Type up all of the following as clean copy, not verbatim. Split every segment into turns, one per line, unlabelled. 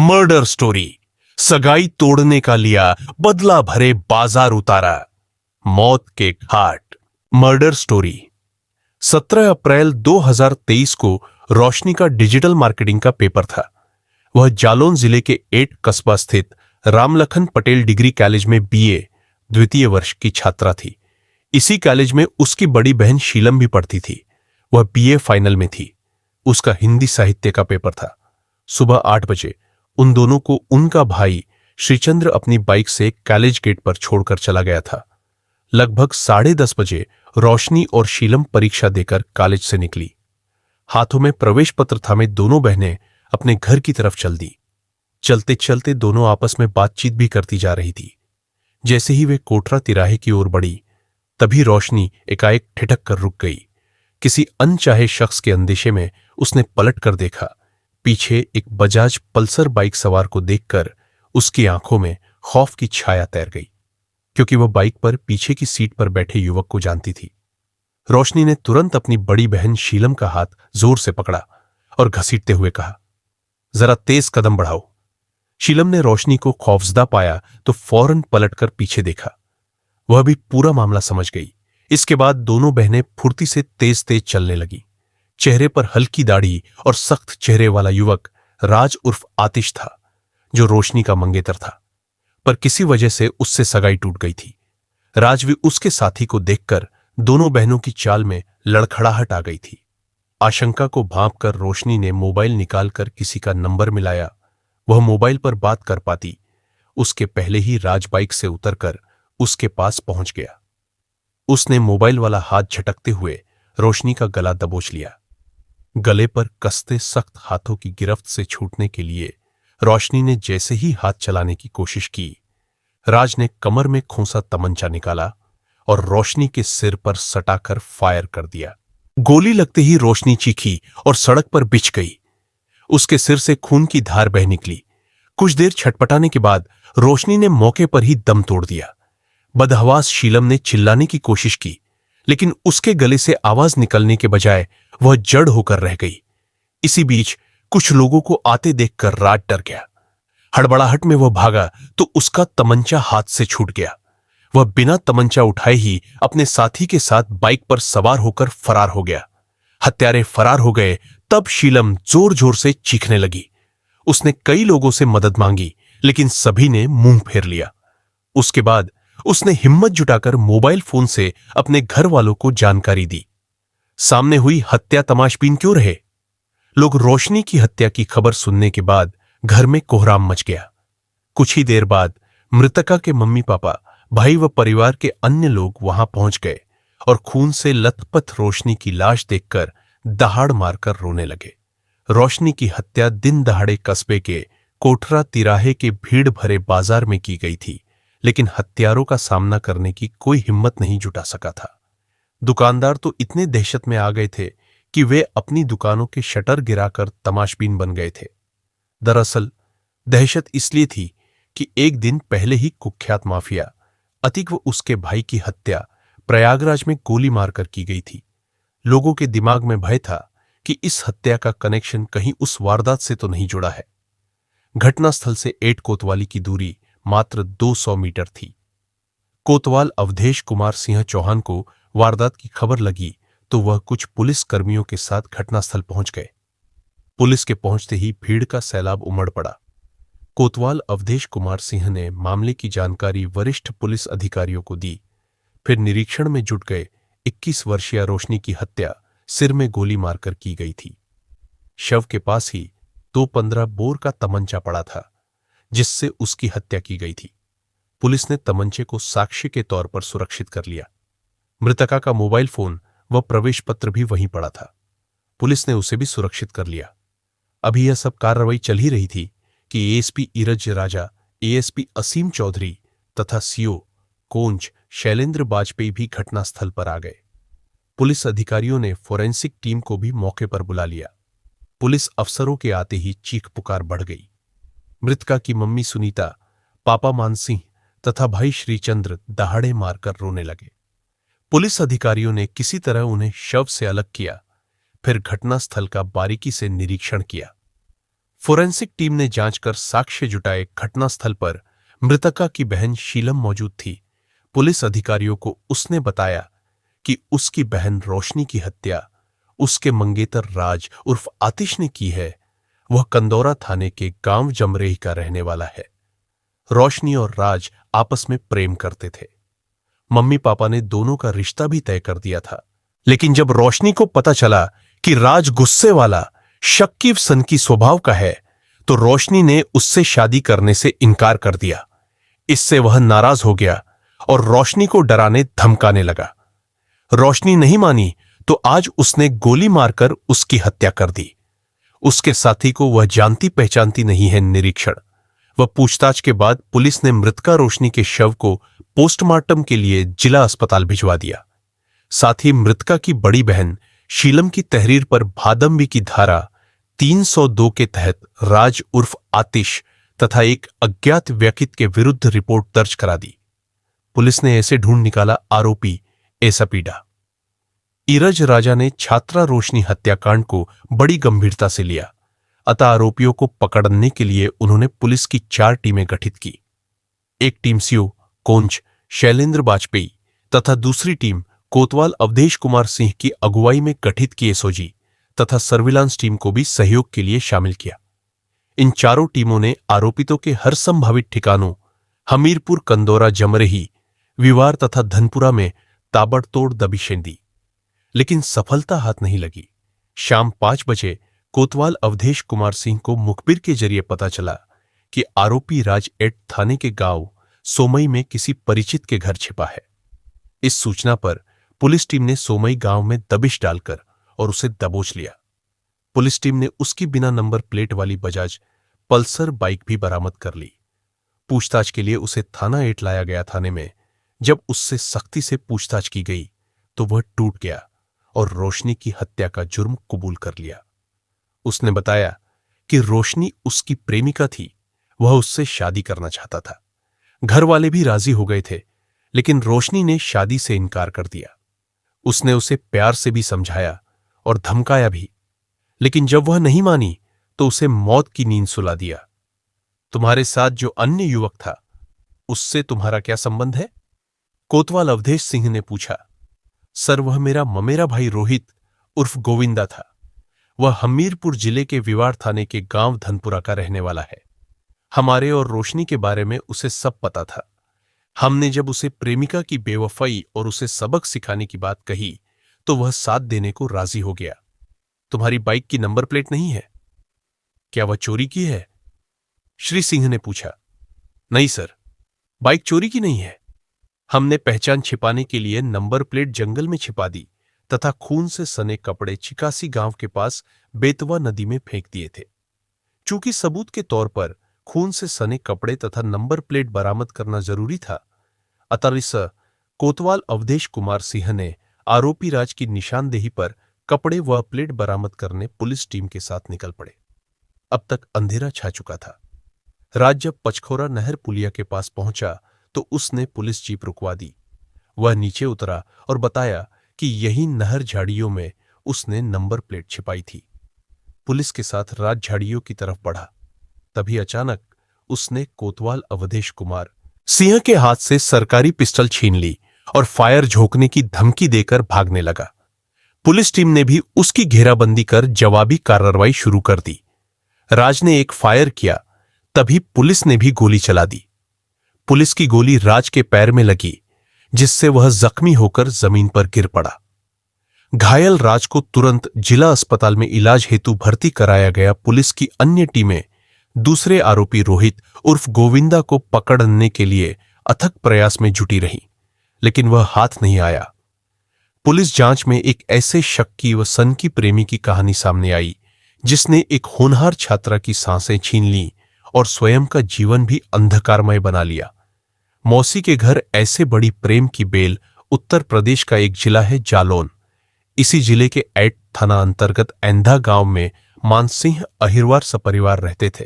Murder story. सगाई तोड़ने का लिया बदला भरे बाजार उतारा। मौत के घाट। Murder story. 17 अप्रैल 2023 को रोशनी का डिजिटल मार्केटिंग का पेपर था। वह जालौन जिले के एट कस्बा स्थित रामलखन पटेल डिग्री कॉलेज में बीए द्वितीय वर्ष की छात्रा थी। इसी कॉलेज में उसकी बड़ी बहन शीलम भी पढ़ती थी। वह बीए फाइनल में थी। उसका हिंदी साहित्य का पेपर था। सुबह 8 बजे उन दोनों को उनका भाई श्रीचंद्र अपनी बाइक से कॉलेज गेट पर छोड़कर चला गया था। लगभग 10:30 बजे रोशनी और शीलम परीक्षा देकर कॉलेज से निकली। हाथों में प्रवेश पत्र थामे दोनों बहनें अपने घर की तरफ चल दी। चलते चलते दोनों आपस में बातचीत भी करती जा रही थी। जैसे ही वे कोटरा तिराहे की ओर बढ़ी, तभी रोशनी एकाएक ठिठक कर रुक गई। किसी अनचाहे शख्स के अंदेशे में उसने पलट कर देखा। पीछे एक बजाज पल्सर बाइक सवार को देखकर उसकी आंखों में खौफ की छाया तैर गई, क्योंकि वह बाइक पर पीछे की सीट पर बैठे युवक को जानती थी। रोशनी ने तुरंत अपनी बड़ी बहन शीलम का हाथ जोर से पकड़ा और घसीटते हुए कहा, जरा तेज कदम बढ़ाओ। शीलम ने रोशनी को खौफजदा पाया तो फौरन पलटकर पीछे देखा। वह भी पूरा मामला समझ गई। इसके बाद दोनों बहनें फुर्ती से तेज तेज चलने लगी। चेहरे पर हल्की दाढ़ी और सख्त चेहरे वाला युवक राज उर्फ आतिश था, जो रोशनी का मंगेतर था, पर किसी वजह से उससे सगाई टूट गई थी। राज भी उसके साथी को देखकर दोनों बहनों की चाल में लड़खड़ाहट आ गई थी। आशंका को भांपकर रोशनी ने मोबाइल निकालकर किसी का नंबर मिलाया। वह मोबाइल पर बात कर पाती उसके पहले ही राज बाइक से उतरकर उसके पास पहुंच गया। उसने मोबाइल वाला हाथ झटकते हुए रोशनी का गला दबोच लिया। गले पर कसते सख्त हाथों की गिरफ्त से छूटने के लिए रोशनी ने जैसे ही हाथ चलाने की कोशिश की, राज ने कमर में खोसा तमंचा निकाला और रोशनी के सिर पर सटाकर फायर कर दिया। गोली लगते ही रोशनी चीखी और सड़क पर बिछ गई। उसके सिर से खून की धार बह निकली। कुछ देर छटपटाने के बाद रोशनी ने मौके पर ही दम तोड़ दिया। बदहवास शीलम ने चिल्लाने की कोशिश की, लेकिन उसके गले से आवाज निकलने के बजाय वह जड़ होकर रह गई। इसी बीच कुछ लोगों को आते देखकर राज डर गया। हड़बड़ाहट में वह भागा तो उसका तमंचा हाथ से छूट गया। वह बिना तमंचा उठाए ही अपने साथी के साथ बाइक पर सवार होकर फरार हो गया। हत्यारे फरार हो गए तब शीलम जोर जोर से चीखने लगी। उसने कई लोगों से मदद मांगी, लेकिन सभी ने मुंह फेर लिया। उसके बाद उसने हिम्मत जुटाकर मोबाइल फोन से अपने घर वालों को जानकारी दी। सामने हुई हत्या तमाशबीन क्यों रहे? लोग रोशनी की हत्या की खबर सुनने के बाद घर में कोहराम मच गया। कुछ ही देर बाद मृतका के मम्मी पापा, भाई व परिवार के अन्य लोग वहां पहुंच गए और खून से लथपथ रोशनी की लाश देखकर दहाड़ मारकर रोने लगे। रोशनी की हत्या दिन दहाड़े कस्बे के कोटरा तिराहे के भीड़ भरे बाजार में की गई थी, लेकिन हत्यारों का सामना करने की कोई हिम्मत नहीं जुटा सका था। दुकानदार तो इतने दहशत में आ गए थे कि वे अपनी दुकानों के शटर गिराकर तमाशबीन बन गए थे। दरअसल दहशत इसलिए थी कि एक दिन पहले ही कुख्यात माफिया अतिक व उसके भाई की हत्या प्रयागराज में गोली मारकर की गई थी। लोगों के दिमाग में भय था कि इस हत्या का कनेक्शन कहीं उस वारदात से तो नहीं जुड़ा है। घटनास्थल से एट कोतवाली की दूरी मात्र 200 मीटर थी। कोतवाल अवधेश कुमार सिंह चौहान को वारदात की खबर लगी तो वह कुछ पुलिस कर्मियों के साथ घटनास्थल पहुंच गए। पुलिस के पहुंचते ही भीड़ का सैलाब उमड़ पड़ा। कोतवाल अवधेश कुमार सिंह ने मामले की जानकारी वरिष्ठ पुलिस अधिकारियों को दी। फिर निरीक्षण में जुट गए। 21 वर्षीय रोशनी की हत्या सिर में गोली मारकर की गई थी। शव के पास ही 215 बोर का तमंचा पड़ा था, जिससे उसकी हत्या की गई थी। पुलिस ने तमंचे को साक्ष्य के तौर पर सुरक्षित कर लिया। मृतका का मोबाइल फोन व प्रवेश पत्र भी वहीं पड़ा था। पुलिस ने उसे भी सुरक्षित कर लिया। अभी यह सब कार्रवाई चल ही रही थी कि एएसपी इरज राजा, एएसपी असीम चौधरी तथा सीओ कोंच शैलेंद्र बाजपेयी भी घटनास्थल पर आ गए। पुलिस अधिकारियों ने फोरेंसिक टीम को भी मौके पर बुला लिया। पुलिस अफसरों के आते ही चीख पुकार बढ़ गई। मृतका की मम्मी सुनीता, पापा मानसिंह तथा भाई श्रीचंद्र दहाड़े मारकर रोने लगे। पुलिस अधिकारियों ने किसी तरह उन्हें शव से अलग किया, फिर घटनास्थल का बारीकी से निरीक्षण किया। फोरेंसिक टीम ने जांच कर साक्ष्य जुटाए। घटनास्थल पर मृतका की बहन शीलम मौजूद थी। पुलिस अधिकारियों को उसने बताया कि उसकी बहन रोशनी की हत्या उसके मंगेतर राज उर्फ आतिश ने की है। वह कंदौरा थाने के गांव जमरेही का रहने वाला है। रोशनी और राज आपस में प्रेम करते थे। मम्मी पापा ने दोनों का रिश्ता भी तय कर दिया था। लेकिन जब रोशनी को पता चला कि राज गुस्से वाला, शक्की सनकी स्वभाव का है, तो रोशनी ने उससे शादी करने से इनकार कर दिया। इससे वह नाराज हो गया और रोशनी को डराने धमकाने लगा। रोशनी नहीं मानी तो आज उसने गोली मारकर उसकी हत्या कर दी। उसके साथी को वह जानती पहचानती नहीं है। निरीक्षण वह पूछताछ के बाद पुलिस ने मृतका रोशनी के शव को पोस्टमार्टम के लिए जिला अस्पताल भिजवा दिया। साथ ही मृतका की बड़ी बहन शीलम की तहरीर पर भादंबी की धारा 302 के तहत राज उर्फ आतिश तथा एक अज्ञात व्यक्ति के विरुद्ध रिपोर्ट दर्ज करा दी। पुलिस ने ऐसे ढूंढ निकाला आरोपी एसपीडा। इरज राजा ने छात्रा रोशनी हत्याकांड को बड़ी गंभीरता से लिया। अतः आरोपियों को पकड़ने के लिए उन्होंने पुलिस की 4 टीमें गठित की। एक टीम सीओ कोंच शैलेंद्र वाजपेयी तथा दूसरी टीम कोतवाल अवधेश कुमार सिंह की अगुवाई में गठित की एसओजी तथा सर्विलांस टीम को भी सहयोग के लिए शामिल किया। इन चारों टीमों ने आरोपितों के हर संभावित ठिकानों हमीरपुर, कंदौरा, जमरेही, विवार तथा धनपुरा में ताबड़तोड़ दबिशें दी, लेकिन सफलता हाथ नहीं लगी। शाम 5 बजे कोतवाल अवधेश कुमार सिंह को मुखबिर के जरिए पता चला कि आरोपी राज एट थाने के गांव सोमई में किसी परिचित के घर छिपा है। इस सूचना पर पुलिस टीम ने सोमई गांव में दबिश डालकर और उसे दबोच लिया। पुलिस टीम ने उसकी बिना नंबर प्लेट वाली बजाज पल्सर बाइक भी बरामद कर ली। पूछताछ के लिए उसे थाना एट लाया गया। थाने में जब उससे सख्ती से पूछताछ की गई तो वह टूट गया और रोशनी की हत्या का जुर्म कबूल कर लिया। उसने बताया कि रोशनी उसकी प्रेमिका थी, वह उससे शादी करना चाहता था। घर वाले भी राजी हो गए थे, लेकिन रोशनी ने शादी से इनकार कर दिया। उसने उसे प्यार से भी समझाया और धमकाया भी, लेकिन जब वह नहीं मानी तो उसे मौत की नींद सुला दिया। तुम्हारे साथ जो अन्य युवक था, उससे तुम्हारा क्या संबंध है? कोतवाल अवधेश सिंह ने पूछा। सर, वह मेरा ममेरा भाई रोहित उर्फ गोविंदा था। वह हमीरपुर जिले के विवार थाने के गांव धनपुरा का रहने वाला है। हमारे और रोशनी के बारे में उसे सब पता था। हमने जब उसे प्रेमिका की बेवफाई और उसे सबक सिखाने की बात कही तो वह साथ देने को राजी हो गया। तुम्हारी बाइक की नंबर प्लेट नहीं है? क्या वह चोरी की है? श्री सिंह ने पूछा। नहीं सर, बाइक चोरी की नहीं है। हमने पहचान छिपाने के लिए नंबर प्लेट जंगल में छिपा दी तथा खून से सने कपड़े चिकासी गांव के पास बेतवा नदी में फेंक दिए थे। चूंकि सबूत के तौर पर खून से सने कपड़े तथा नंबर प्लेट बरामद करना जरूरी था, अतः कोतवाल अवधेश कुमार सिंह ने आरोपी राज की निशानदेही पर कपड़े व प्लेट बरामद करने पुलिस टीम के साथ निकल पड़े। अब तक अंधेरा छा चुका था। राज जब पचखोरा नहर पुलिया के पास पहुंचा तो उसने पुलिस जीप रुकवा दी। वह नीचे उतरा और बताया कि यही नहर झाड़ियों में उसने नंबर प्लेट छिपाई थी। पुलिस के साथ राज झाड़ियों की तरफ बढ़ा। तभी अचानक उसने कोतवाल अवधेश कुमार सिंह के हाथ से सरकारी पिस्टल छीन ली और फायर झोंकने की धमकी देकर भागने लगा। पुलिस टीम ने भी उसकी घेराबंदी कर जवाबी कार्रवाई शुरू कर दी। राज ने एक फायर किया, तभी पुलिस ने भी गोली चला दी। पुलिस की गोली राज के पैर में लगी, जिससे वह जख्मी होकर जमीन पर गिर पड़ा। घायल राज को तुरंत जिला अस्पताल में इलाज हेतु भर्ती कराया गया। पुलिस की अन्य टीमें दूसरे आरोपी रोहित उर्फ गोविंदा को पकड़ने के लिए अथक प्रयास में जुटी रही, लेकिन वह हाथ नहीं आया। पुलिस जांच में एक ऐसे शक्की व सनकी प्रेमी की कहानी सामने आई, जिसने एक होनहार छात्रा की सांसें छीन ली और स्वयं का जीवन भी अंधकारमय बना लिया। मौसी के घर ऐसे बड़ी प्रेम की बेल उत्तर प्रदेश का एक जिला है जालौन। इसी जिले के ऐट थाना अंतर्गत ऐंधा गांव में मानसिंह अहिरवार सपरिवार रहते थे।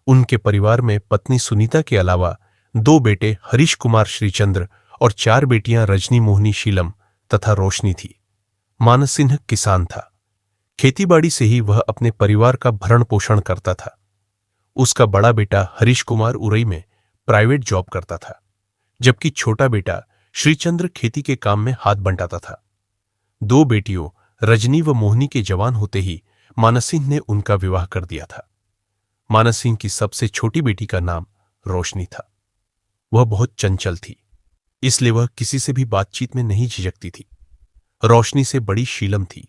उनके परिवार में पत्नी सुनीता के अलावा 2 बेटे हरीश कुमार श्रीचंद्र और 4 बेटियां रजनी मोहनी शीलम तथा रोशनी थी। मानसिंह किसान था। खेतीबाड़ी से ही वह अपने परिवार का भरण पोषण करता था। उसका बड़ा बेटा हरीश कुमार उरई में प्राइवेट जॉब करता था, जबकि छोटा बेटा श्रीचंद्र खेती के काम में हाथ बंटाता था। दो बेटियों रजनी व मोहिनी के जवान होते ही मानस सिंह ने उनका विवाह कर दिया था। मानस सिंह की सबसे छोटी बेटी का नाम रोशनी था। वह बहुत चंचल थी, इसलिए वह किसी से भी बातचीत में नहीं झिझकती थी। रोशनी से बड़ी शीलम थी,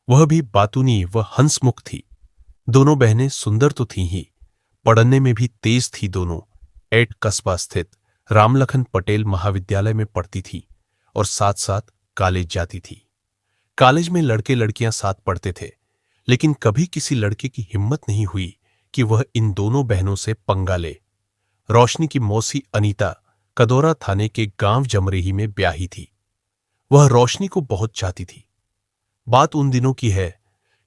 वह भी बातूनी व हंसमुख थी। दोनों बहनें सुंदर तो थीं ही, पढ़ने में भी तेज थी। दोनों एट कस्बा स्थित रामलखन पटेल महाविद्यालय में पढ़ती थी और साथ साथ कॉलेज जाती थी। कॉलेज में लड़के लड़कियां साथ पढ़ते थे, लेकिन कभी किसी लड़के की हिम्मत नहीं हुई कि वह इन दोनों बहनों से पंगा ले। रोशनी की मौसी अनीता कदौरा थाने के गांव जमरेही में ब्याही थी। वह रोशनी को बहुत चाहती थी। बात उन दिनों की है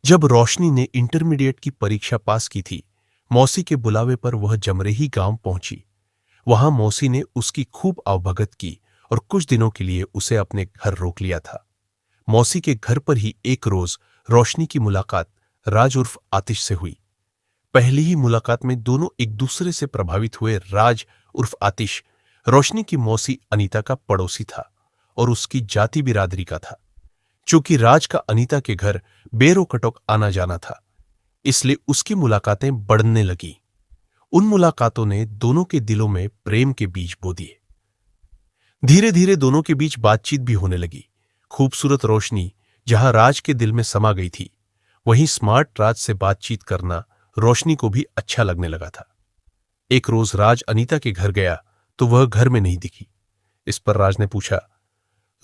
जब रोशनी ने इंटरमीडिएट की परीक्षा पास की थी। मौसी के बुलावे पर वह जमरेही गांव पहुंची। वहां मौसी ने उसकी खूब आवभगत की और कुछ दिनों के लिए उसे अपने घर रोक लिया था। मौसी के घर पर ही एक रोज रोशनी की मुलाकात राज उर्फ आतिश से हुई। पहली ही मुलाकात में दोनों एक दूसरे से प्रभावित हुए। राज उर्फ आतिश रोशनी की मौसी अनीता का पड़ोसी था और उसकी जाति बिरादरी का था। चूंकि राज का अनीता के घर बेरो कटोक आना जाना था, इसलिए उसकी मुलाकातें बढ़ने लगी। उन मुलाकातों ने दोनों के दिलों में प्रेम के बीज बो दिए। धीरे धीरे दोनों के बीच बातचीत भी होने लगी। खूबसूरत रोशनी जहां राज के दिल में समा गई थी, वहीं स्मार्ट राज से बातचीत करना रोशनी को भी अच्छा लगने लगा था। एक रोज राज अनीता के घर गया तो वह घर में नहीं दिखी। इस पर राज ने पूछा,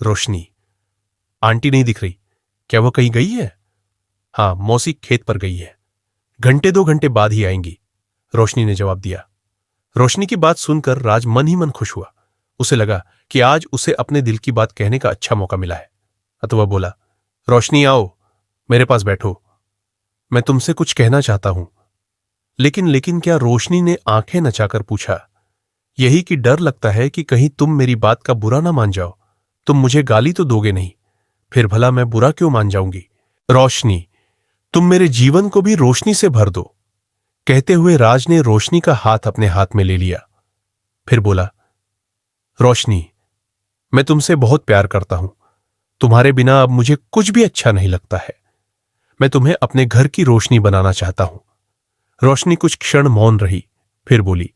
रोशनी, आंटी नहीं दिख रही, क्या वह कहीं गई है? हाँ, मौसी खेत पर गई है, घंटे 2 घंटे बाद ही आएंगी, रोशनी ने जवाब दिया। रोशनी की बात सुनकर राज मन ही मन खुश हुआ। उसे लगा कि आज उसे अपने दिल की बात कहने का अच्छा मौका मिला है। अतः वह बोला, रोशनी आओ, मेरे पास बैठो, मैं तुमसे कुछ कहना चाहता हूं। लेकिन क्या? रोशनी ने आंखें नचाकर पूछा। यही कि डर लगता है कि कहीं तुम मेरी बात का बुरा ना मान जाओ। तुम मुझे गाली तो दोगे नहीं, फिर भला मैं बुरा क्यों मान जाऊंगी? रोशनी, तुम मेरे जीवन को भी रोशनी से भर दो। कहते हुए राज ने रोशनी का हाथ अपने हाथ में ले लिया। फिर बोला, रोशनी, मैं तुमसे बहुत प्यार करता हूं। तुम्हारे बिना अब मुझे कुछ भी अच्छा नहीं लगता है। मैं तुम्हें अपने घर की रोशनी बनाना चाहता हूं। रोशनी कुछ क्षण मौन रही, फिर बोली,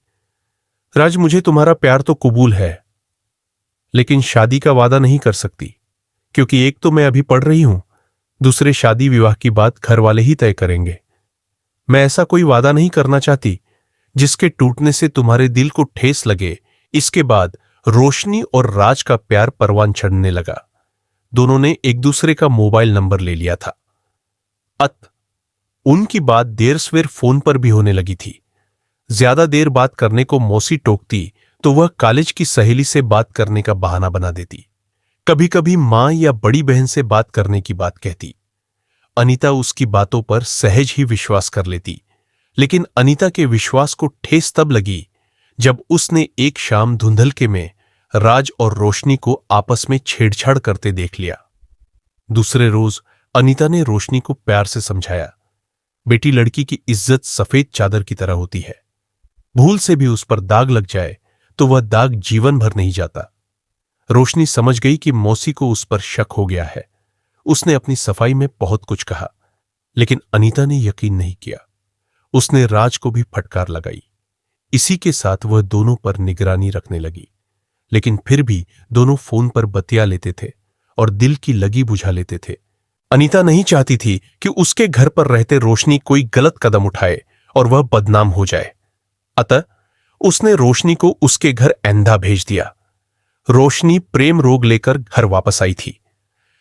राज, मुझे तुम्हारा प्यार तो कबूल है, लेकिन शादी का वादा नहीं कर सकती, क्योंकि एक तो मैं अभी पढ़ रही हूं, दूसरे शादी विवाह की बात घर वाले ही तय करेंगे। मैं ऐसा कोई वादा नहीं करना चाहती जिसके टूटने से तुम्हारे दिल को ठेस लगे। इसके बाद रोशनी और राज का प्यार परवान चढ़ने लगा। दोनों ने एक दूसरे का मोबाइल नंबर ले लिया था। उनकी बात देर सवेर फोन पर भी होने लगी थी। ज्यादा देर बात करने को मौसी टोकती तो वह कॉलेज की सहेली से बात करने का बहाना बना देती। कभी कभी मां या बड़ी बहन से बात करने की बात कहती। अनीता उसकी बातों पर सहज ही विश्वास कर लेती, लेकिन अनीता के विश्वास को ठेस तब लगी जब उसने एक शाम धुंधलके में राज और रोशनी को आपस में छेड़छाड़ करते देख लिया। दूसरे रोज अनीता ने रोशनी को प्यार से समझाया, बेटी, लड़की की इज्जत सफेद चादर की तरह होती है। भूल से भी उस पर दाग लग जाए तो वह दाग जीवन भर नहीं जाता। रोशनी समझ गई कि मौसी को उस पर शक हो गया है। उसने अपनी सफाई में बहुत कुछ कहा, लेकिन अनीता ने यकीन नहीं किया। उसने राज को भी फटकार लगाई। इसी के साथ वह दोनों पर निगरानी रखने लगी, लेकिन फिर भी दोनों फोन पर बतिया लेते थे और दिल की लगी बुझा लेते थे। अनीता नहीं चाहती थी कि उसके घर पर रहते रोशनी कोई गलत कदम उठाए और वह बदनाम हो जाए। अतः उसने रोशनी को उसके घर ऐंधा भेज दिया। रोशनी प्रेम रोग लेकर घर वापस आई थी,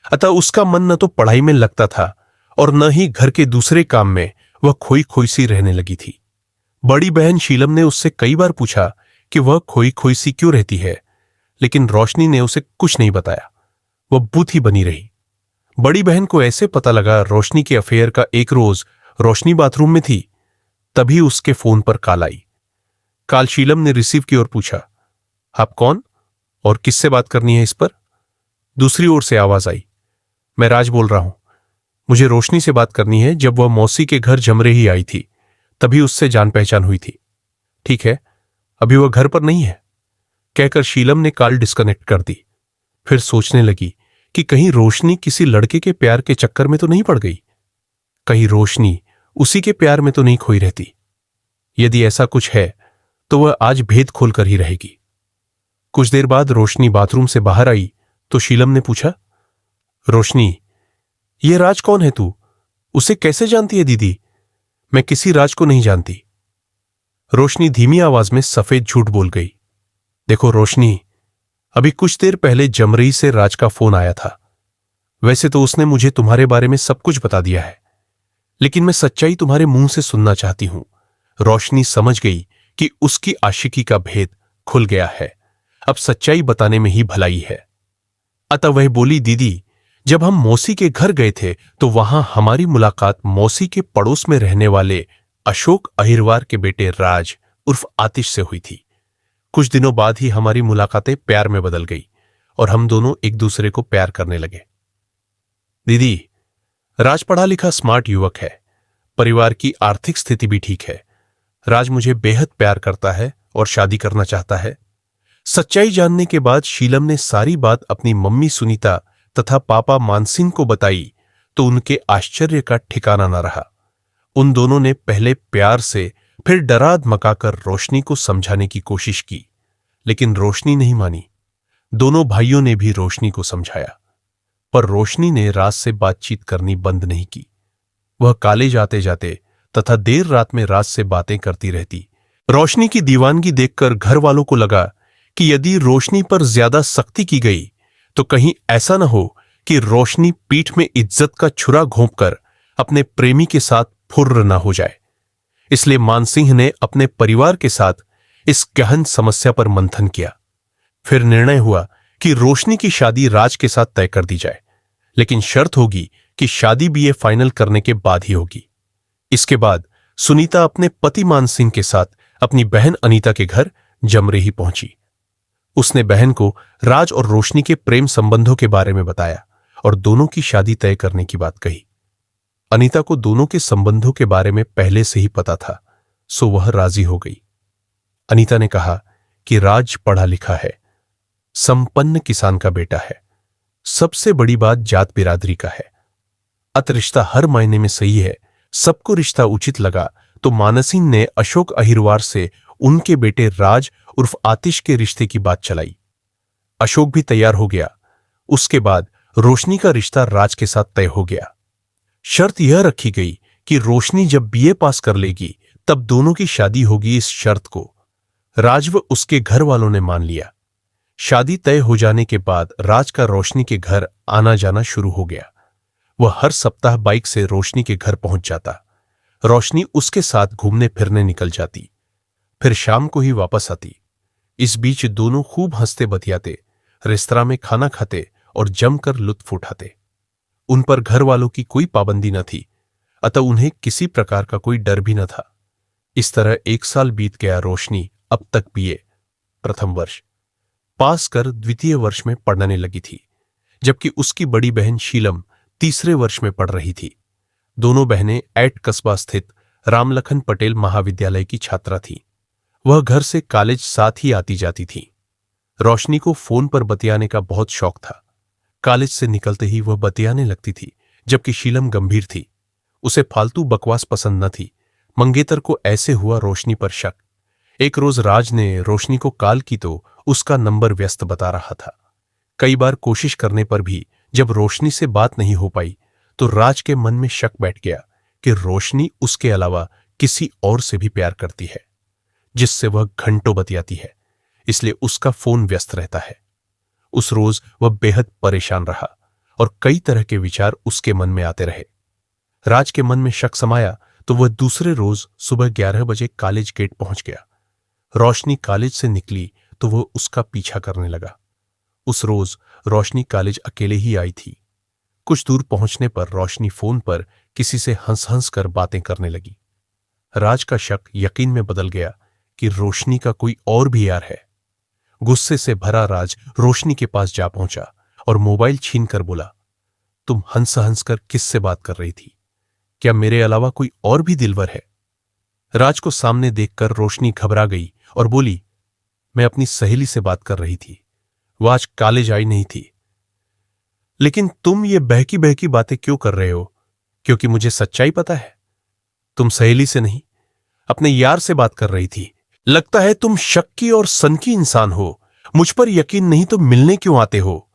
अतः उसका मन न तो पढ़ाई में लगता था और न ही घर के दूसरे काम में। वह खोई खोई सी रहने लगी थी। बड़ी बहन शीलम ने उससे कई बार पूछा कि वह खोई खोई सी क्यों रहती है, लेकिन रोशनी ने उसे कुछ नहीं बताया। वह बूथ ही बनी रही। बड़ी बहन को ऐसे पता लगा रोशनी के अफेयर का एक रोज रोशनी बाथरूम में थी, तभी उसके फोन पर कॉल आई। कॉल शीलम ने रिसीव की और पूछा, आप कौन और किससे बात करनी है इस पर? दूसरी ओर से आवाज आई, मैं राज बोल रहा हूं। मुझे रोशनी से बात करनी है। जब वह मौसी के घर जमरे ही आई थी तभी उससे जान पहचान हुई थी। ठीक है, अभी वह घर पर नहीं है, कहकर शीलम ने कॉल डिस्कनेक्ट कर दी। फिर सोचने लगी कि कहीं रोशनी किसी लड़के के प्यार के चक्कर में तो नहीं पड़ गई, कहीं रोशनी उसी के प्यार में तो नहीं खोई रहती। यदि ऐसा कुछ है तो वह आज भेद खोलकर ही रहेगी। कुछ देर बाद रोशनी बाथरूम से बाहर आई तो शीलम ने पूछा, रोशनी, ये राज कौन है तू? उसे कैसे जानती है दीदी? मैं किसी राज को नहीं जानती। रोशनी धीमी आवाज में सफेद झूठ बोल गई। देखो रोशनी, अभी कुछ देर पहले जमरई से राज का फोन आया था। वैसे तो उसने मुझे तुम्हारे बारे में सब कुछ बता दिया है, लेकिन मैं सच्चाई तुम्हारे मुंह से सुनना चाहती हूं। रोशनी समझ गई कि उसकी आशिकी का भेद खुल गया है। अब सच्चाई बताने में ही भलाई है। अतः वह बोली, दीदी, जब हम मौसी के घर गए थे तो वहां हमारी मुलाकात मौसी के पड़ोस में रहने वाले अशोक अहिरवार के बेटे राज उर्फ आतिश से हुई थी। कुछ दिनों बाद ही हमारी मुलाकातें प्यार में बदल गई और हम दोनों एक दूसरे को प्यार करने लगे। दीदी, राज पढ़ा लिखा स्मार्ट युवक है, परिवार की आर्थिक स्थिति भी ठीक है। राज मुझे बेहद प्यार करता है और शादी करना चाहता है। सच्चाई जानने के बाद शीलम ने सारी बात अपनी मम्मी सुनीता तथा पापा मानसिंह को बताई तो उनके आश्चर्य का ठिकाना न रहा। उन दोनों ने पहले प्यार से फिर डरा धमकाकर रोशनी को समझाने की कोशिश की, लेकिन रोशनी नहीं मानी। दोनों भाइयों ने भी रोशनी को समझाया, पर रोशनी ने राज से बातचीत करनी बंद नहीं की। वह कॉलेज आते जाते तथा देर रात में राज से बातें करती रहती। रोशनी की दीवानगी देखकर घर वालों को लगा कि यदि रोशनी पर ज्यादा सख्ती की गई तो कहीं ऐसा न हो कि रोशनी पीठ में इज्जत का छुरा घोंपकर अपने प्रेमी के साथ फुर्र न हो जाए। इसलिए मानसिंह ने अपने परिवार के साथ इस गहन समस्या पर मंथन किया। फिर निर्णय हुआ कि रोशनी की शादी राज के साथ तय कर दी जाए, लेकिन शर्त होगी कि शादी बीए फाइनल करने के बाद ही होगी। इसके बाद सुनीता अपने पति मानसिंह के साथ अपनी बहन अनीता के घर जमरेही पहुंची। उसने बहन को राज और रोशनी के प्रेम संबंधों के बारे में बताया और दोनों की शादी तय करने की बात कही। अनीता को दोनों के संबंधों के बारे में पहले से ही पता था, सो वह राजी हो गई। अनीता ने कहा कि राज पढ़ा लिखा है, संपन्न किसान का बेटा है, सबसे बड़ी बात जात बिरादरी का है। अत रिश्ता हर मायने में सही है। सबको रिश्ता उचित लगा तो मानसिंह ने अशोक अहिरवार से उनके बेटे राज उर्फ आतिश के रिश्ते की बात चलाई। अशोक भी तैयार हो गया। उसके बाद रोशनी का रिश्ता राज के साथ तय हो गया। शर्त यह रखी गई कि रोशनी जब बीए पास कर लेगी तब दोनों की शादी होगी। इस शर्त को राज व उसके घर वालों ने मान लिया। शादी तय हो जाने के बाद राज का रोशनी के घर आना जाना शुरू हो गया। वह हर सप्ताह बाइक से रोशनी के घर पहुंच जाता। रोशनी उसके साथ घूमने फिरने निकल जाती, फिर शाम को ही वापस आती। इस बीच दोनों खूब हंसते बतियाते, रेस्तरां में खाना खाते और जमकर लुत्फ उठाते। उन पर घर वालों की कोई पाबंदी न थी, अतः उन्हें किसी प्रकार का कोई डर भी न था। इस तरह 1 साल बीत गया। रोशनी अब तक बीए प्रथम वर्ष पास कर द्वितीय वर्ष में पढ़ने लगी थी, जबकि उसकी बड़ी बहन शीलम तीसरे वर्ष में पढ़ रही थी। दोनों बहनें ऐट कस्बा स्थित रामलखन पटेल महाविद्यालय की छात्रा थीं। वह घर से कॉलेज साथ ही आती जाती थी। रोशनी को फोन पर बतियाने का बहुत शौक था। कॉलेज से निकलते ही वह बतियाने लगती थी, जबकि शीलम गंभीर थी। उसे फालतू बकवास पसंद न थी। मंगेतर को ऐसे हुआ रोशनी पर शक। एक रोज राज ने रोशनी को कॉल की तो उसका नंबर व्यस्त बता रहा था। कई बार कोशिश करने पर भी जब रोशनी से बात नहीं हो पाई तो राज के मन में शक बैठ गया कि रोशनी उसके अलावा किसी और से भी प्यार करती है, जिससे वह घंटों बतियाती है, इसलिए उसका फोन व्यस्त रहता है। उस रोज वह बेहद परेशान रहा और कई तरह के विचार उसके मन में आते रहे। राज के मन में शक समाया तो वह दूसरे रोज सुबह 11 बजे कॉलेज गेट पहुंच गया। रोशनी कॉलेज से निकली तो वह उसका पीछा करने लगा। उस रोज रोशनी कॉलेज अकेले ही आई थी। कुछ दूर पहुंचने पर रोशनी फोन पर किसी से हंस हंस कर बातें करने लगी। राज का शक यकीन में बदल गया कि रोशनी का कोई और भी यार है। गुस्से से भरा राज रोशनी के पास जा पहुंचा और मोबाइल छीन कर बोला, तुम हंस हंस कर किससे बात कर रही थी? क्या मेरे अलावा कोई और भी दिलवर है? राज को सामने देखकर रोशनी घबरा गई और बोली, मैं अपनी सहेली से बात कर रही थी, वो आज कॉलेज आई नहीं थी। लेकिन तुम ये बहकी बहकी बातें क्यों कर रहे हो? क्योंकि मुझे सच्चाई पता है, तुम सहेली से नहीं, अपने यार से बात कर रही थी। लगता है तुम शक्की और सनकी इंसान हो। मुझ पर यकीन नहीं तो मिलने क्यों आते हो?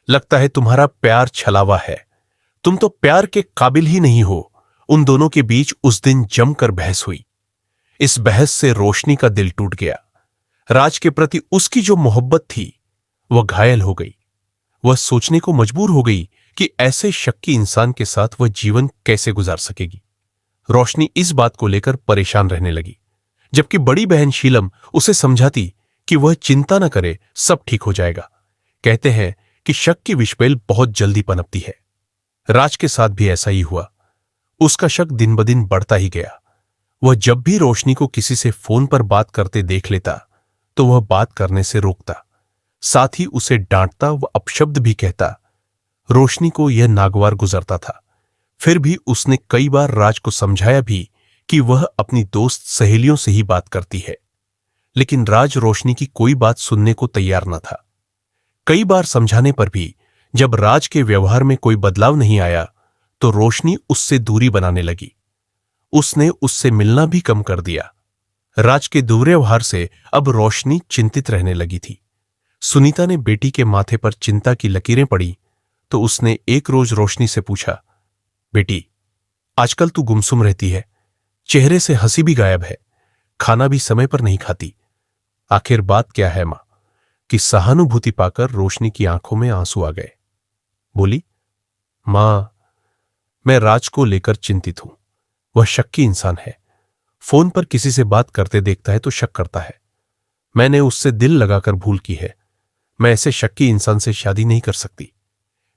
लगता है तुम्हारा प्यार छलावा है। तुम तो प्यार के काबिल ही नहीं हो। उन दोनों के बीच उस दिन जमकर बहस हुई। इस बहस से रोशनी का दिल टूट गया। राज के प्रति उसकी जो मोहब्बत थी वह घायल हो गई। वह सोचने को मजबूर हो गई कि ऐसे शक्की इंसान के साथ वह जीवन कैसे गुजार सकेगी। रोशनी इस बात को लेकर परेशान रहने लगी, जबकि बड़ी बहन शीलम उसे समझाती कि वह चिंता न करे, सब ठीक हो जाएगा। कहते हैं कि शक की विषपेल बहुत जल्दी पनपती है। राज के साथ भी ऐसा ही हुआ। उसका शक दिन ब दिन बढ़ता ही गया। वह जब भी रोशनी को किसी से फोन पर बात करते देख लेता तो वह बात करने से रोकता, साथ ही उसे डांटता व अपशब्द भी कहता। रोशनी को यह नागवार गुजरता था। फिर भी उसने कई बार राज को समझाया भी कि वह अपनी दोस्त सहेलियों से ही बात करती है, लेकिन राज रोशनी की कोई बात सुनने को तैयार न था। कई बार समझाने पर भी जब राज के व्यवहार में कोई बदलाव नहीं आया तो रोशनी उससे दूरी बनाने लगी। उसने उससे मिलना भी कम कर दिया। राज के दुर्व्यवहार से अब रोशनी चिंतित रहने लगी थी। सुनीता ने बेटी के माथे पर चिंता की लकीरें पड़ी तो उसने एक रोज रोशनी से पूछा, बेटी, आजकल तू गुमसुम रहती है, चेहरे से हंसी भी गायब है, खाना भी समय पर नहीं खाती। आखिर बात क्या है मां? कि सहानुभूति पाकर रोशनी की आंखों में आंसू आ गए। बोली, मां, मैं राज को लेकर चिंतित हूं। वह शक्की इंसान है। फोन पर किसी से बात करते देखता है तो शक करता है। मैंने उससे दिल लगाकर भूल की है। मैं ऐसे शक्की इंसान से शादी नहीं कर सकती।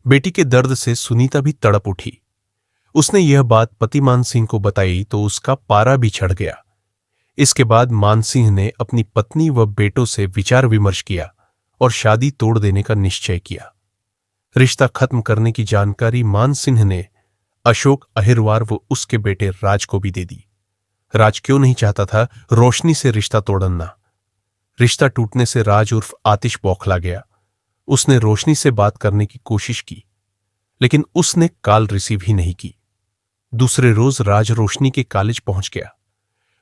बेटी के दर्द से सुनीता भी तड़प उठी। उसने यह बात पति मानसिंह को बताई तो उसका पारा भी चढ़ गया। इसके बाद मानसिंह ने अपनी पत्नी व बेटों से विचार विमर्श किया और शादी तोड़ देने का निश्चय किया। रिश्ता खत्म करने की जानकारी मानसिंह ने अशोक अहिरवार व उसके बेटे राज को भी दे दी। राज क्यों नहीं चाहता था रोशनी से रिश्ता तोड़ना। रिश्ता टूटने से राज उर्फ आतिश बौखला गया। उसने रोशनी से बात करने की कोशिश की, लेकिन उसने कॉल रिसीव ही नहीं की। दूसरे रोज राज रोशनी के कॉलेज पहुंच गया।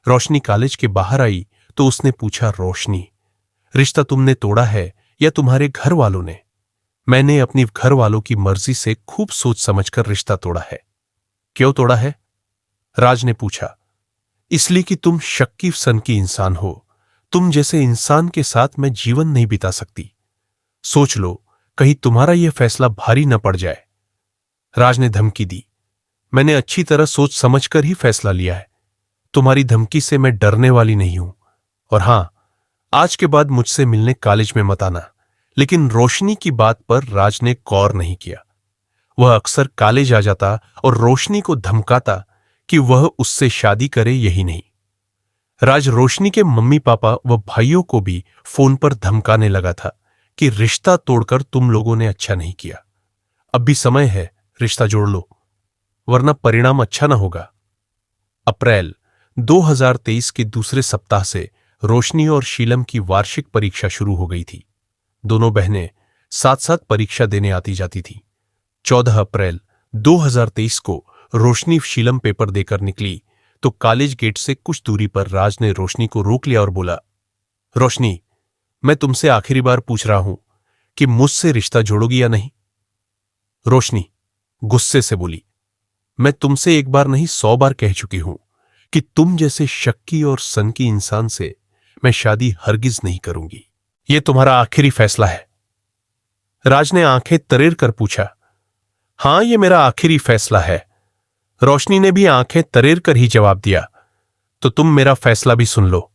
रोशनी कॉलेज के बाहर आई तो उसने पूछा, रोशनी, रिश्ता तुमने तोड़ा है या तुम्हारे घर वालों ने? मैंने अपनी घर वालों की मर्जी से खूब सोच समझकर रिश्ता तोड़ा है। क्यों तोड़ा है? राज ने पूछा। इसलिए कि तुम शक्की सनकी इंसान हो। तुम जैसे इंसान के साथ मैं जीवन नहीं बिता सकती। सोच लो, कहीं तुम्हारा यह फैसला भारी न पड़ जाए। राज ने धमकी दी। मैंने अच्छी तरह सोच समझकर ही फैसला लिया है। तुम्हारी धमकी से मैं डरने वाली नहीं हूं। और हां, आज के बाद मुझसे मिलने कॉलेज में मत आना। लेकिन रोशनी की बात पर राज ने गौर नहीं किया। वह अक्सर कॉलेज आ जाता और रोशनी को धमकाता कि वह उससे शादी करे, यही नहीं, राज रोशनी के मम्मी पापा व भाइयों को भी फोन पर धमकाने लगा था कि रिश्ता तोड़कर तुम लोगों ने अच्छा नहीं किया। अब भी समय है, रिश्ता जोड़ लो, वरना परिणाम अच्छा न होगा। अप्रैल 2023 के दूसरे सप्ताह से रोशनी और शीलम की वार्षिक परीक्षा शुरू हो गई थी। दोनों बहनें साथ साथ परीक्षा देने आती जाती थीं। 14 अप्रैल 2023 को रोशनी शीलम पेपर देकर निकली तो कॉलेज गेट से कुछ दूरी पर राज ने रोशनी को रोक लिया और बोला, रोशनी, मैं तुमसे आखिरी बार पूछ रहा हूं कि मुझसे रिश्ता जोड़ोगी या नहीं? रोशनी गुस्से से बोली, मैं तुमसे एक बार नहीं 100 बार कह चुकी हूं कि तुम जैसे शक्की और सनकी इंसान से मैं शादी हरगिज नहीं करूंगी। यह तुम्हारा आखिरी फैसला है। राज ने आंखें तरेर कर पूछा। हां, यह मेरा आखिरी फैसला है। रोशनी ने भी आंखें तरेर कर ही जवाब दिया। तो तुम मेरा फैसला भी सुन लो।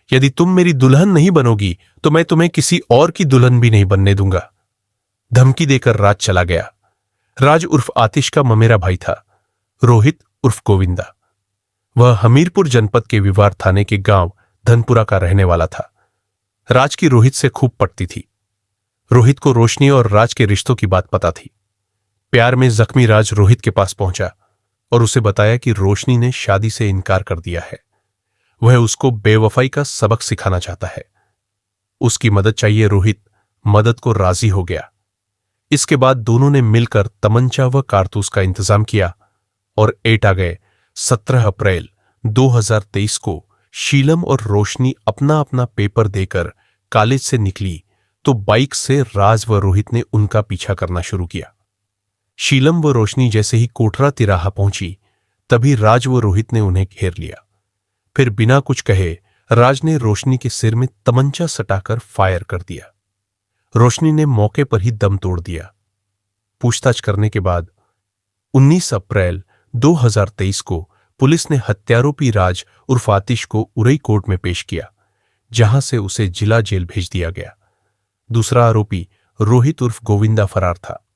यदि तुम मेरी दुल्हन नहीं बनोगी तो मैं तुम्हें किसी और की दुल्हन भी नहीं बनने दूंगा। धमकी देकर राज चला गया। राज उर्फ आतिश का ममेरा भाई था, रोहित उर्फ गोविंदा। वह हमीरपुर जनपद के विवार थाने के गांव धनपुरा का रहने वाला था। राज की रोहित से खूब पटती थी। रोहित को रोशनी और राज के रिश्तों की बात पता थी। प्यार में जख्मी राज रोहित के पास पहुंचा और उसे बताया कि रोशनी ने शादी से इनकार कर दिया है। वह उसको बेवफाई का सबक सिखाना चाहता है। उसकी मदद चाहिए रोहित मदद को राजी हो गया। इसके बाद दोनों ने मिलकर तमंचा व कारतूस का इंतजाम किया और एटा गए। 17 अप्रैल 2023 को शीलम और रोशनी अपना अपना पेपर देकर कॉलेज से निकली तो बाइक से राज व रोहित ने उनका पीछा करना शुरू किया। शीलम व रोशनी जैसे ही कोठरा तिराहा पहुंची तभी राज व रोहित ने उन्हें घेर लिया। फिर बिना कुछ कहे राज ने रोशनी के सिर में तमंचा सटाकर फायर कर दिया। रोशनी ने मौके पर ही दम तोड़ दिया। पूछताछ करने के बाद 19 अप्रैल 2023 को पुलिस ने हत्यारोपी राज उर्फ आतिश को उरई कोर्ट में पेश किया, जहां से उसे जिला जेल भेज दिया गया। दूसरा आरोपी रोहित उर्फ गोविंदा फरार था।